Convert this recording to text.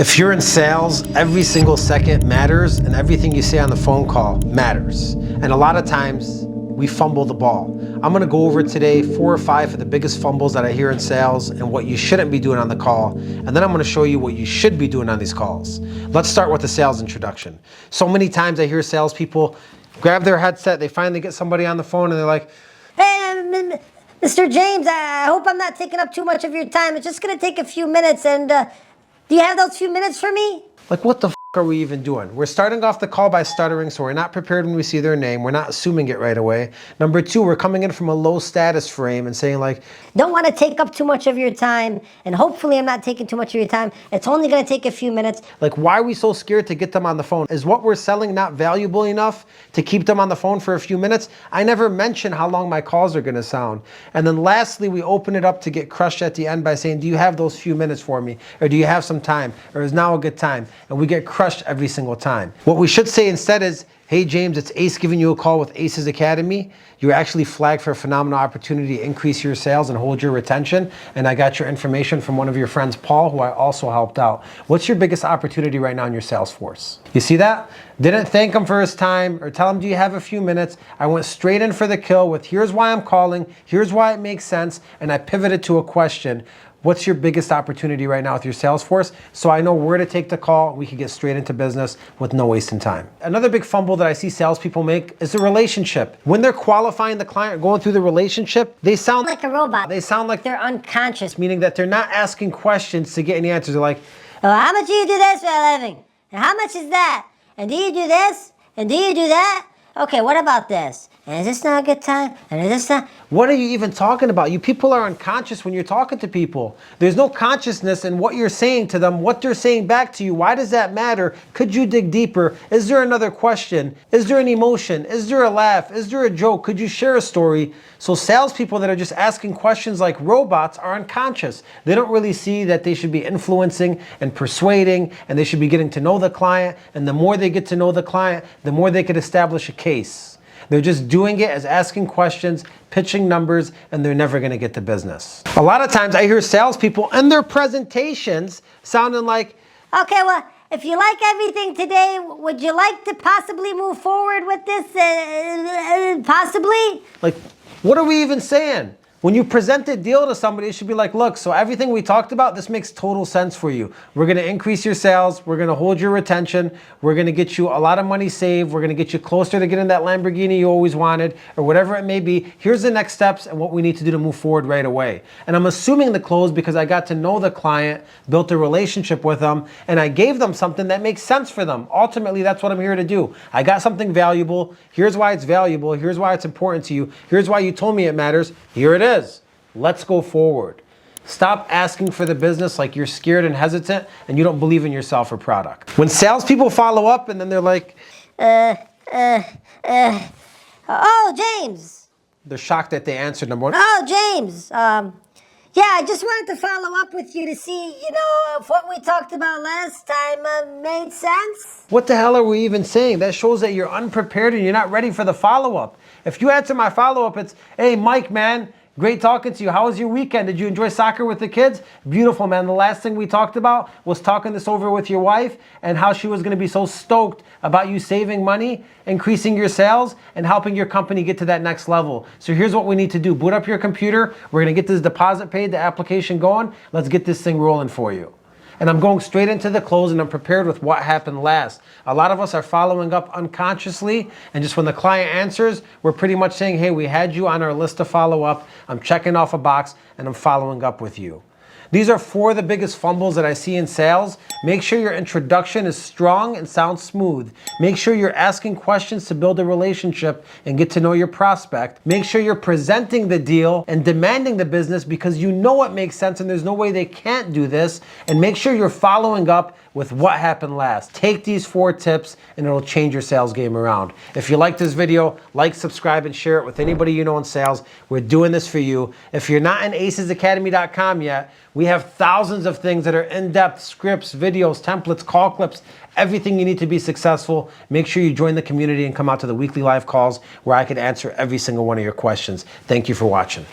If you're in sales, every single second matters and everything you say on the phone call matters. And a lot of times we fumble the ball. I'm gonna go over today 4 or 5 of the biggest fumbles that I hear in sales and what you shouldn't be doing on the call. And then I'm gonna show you what you should be doing on these calls. Let's start with the sales introduction. So many times I hear salespeople grab their headset, they finally get somebody on the phone and they're like, "Hey, Mr. James, I hope I'm not taking up too much of your time. It's just gonna take a few minutes, and do you have those few minutes for me?" like, what the f are we even doing? We're starting off the call by stuttering, so we're not prepared when we see their name. We're not assuming it right away. Number 2, we're coming in from a low status frame and saying like, "Don't want to take up too much of your time, and hopefully I'm not taking too much of your time. It's only gonna take a few minutes." like, why are we so scared to get them on the phone? Is what we're selling not valuable enough to keep them on the phone for a few minutes? I never mention how long my calls are gonna sound. And then lastly, we open it up to get crushed at the end by saying, do you have those few minutes for me? Or do you have some time? Or is now a good time? And we get crushed every single time. What we should say instead is, "Hey James, it's Ace giving you a call with Acez Academy. You're actually flagged for a phenomenal opportunity to increase your sales and hold your retention. And I got your information from one of your friends, Paul, who I also helped out. What's your biggest opportunity right now in your sales force?" You see that? Didn't thank him for his time or tell him, do you have a few minutes? I went straight in for the kill with, here's why I'm calling, here's why it makes sense, and I pivoted to a question. What's your biggest opportunity right now with your sales force? So I know where to take the call. We can get straight into business with no wasting time. Another big fumble that I see salespeople make is the relationship. When they're qualifying the client or going through the relationship, they sound Like a robot. They sound like They're unconscious. meaning that they're not asking questions to get any answers. They're like, "Oh, how much do you do this for a living? And how much is that? And do you do this? And do you do that? Okay, what about this? And is this not a good time? And is this not..." what are you even talking about? You people are unconscious when you're talking to people. There's no consciousness in what you're saying to them, what they're saying back to you. Why does that matter? Could you dig deeper? Is there another question? Is there an emotion? Is there a laugh? Is there a joke? Could you share a story? So salespeople that are just asking questions like robots are unconscious. They don't really see that they should be influencing and persuading, and they should be getting to know the client. And the more they get to know the client, the more they could establish a case. They're just doing it as asking questions, pitching numbers, and they're never gonna get the business. A lot of times I hear salespeople and their presentations sounding like, "Okay, well, if you like everything today, would you like to possibly move forward with this? Possibly?" like, what are we even saying? When you present a deal to somebody, it should be like, look, so everything we talked about, this makes total sense for you. We're gonna increase your sales, we're gonna hold your retention, we're gonna get you a lot of money saved, we're gonna get you closer to getting that Lamborghini you always wanted, or whatever it may be. Here's the next steps and what we need to do to move forward right away. And I'm assuming the close because I got to know the client, built a relationship with them, and I gave them something that makes sense for them. Ultimately, that's what I'm here to do. I got something valuable. Here's why it's valuable. Here's why it's important to you. Here's why you told me it matters. Here it is. Let's go forward. Stop asking for the business like you're scared and hesitant and you don't believe in yourself or product. When salespeople follow up and then they're like, "Oh, James." they're shocked that they answered number 1. "Oh, James. Yeah, I just wanted to follow up with you to see, if what we talked about last time made sense." What the hell are we even saying? That shows that you're unprepared and you're not ready for the follow-up. If you answer my follow-up, it's, "Hey, Mike, man, great talking to you. How was your weekend? Did you enjoy soccer with the kids?" Beautiful, man. The last thing we talked about was talking this over with your wife and how she was going to be so stoked about you saving money, increasing your sales, and helping your company get to that next level. So here's what we need to do. Boot up your computer. We're going to get this deposit paid, the application going. Let's get this thing rolling for you. And I'm going straight into the close and I'm prepared with what happened last. A lot of us are following up unconsciously, and just when the client answers, we're pretty much saying, hey, we had you on our list to follow up. I'm checking off a box and I'm following up with you. These are 4 of the biggest fumbles that I see in sales. Make sure your introduction is strong and sounds smooth. Make sure you're asking questions to build a relationship and get to know your prospect. Make sure you're presenting the deal and demanding the business because you know it makes sense and there's no way they can't do this. And make sure you're following up with what happened last. Take these 4 tips and it'll change your sales game around. If you like this video, like, subscribe, and share it with anybody you know in sales. We're doing this for you. If you're not in acezacademy.com yet, we have thousands of things that are in-depth scripts, videos, templates, call clips, everything you need to be successful. Make sure you join the community and come out to the weekly live calls where I can answer every single one of your questions. Thank you for watching.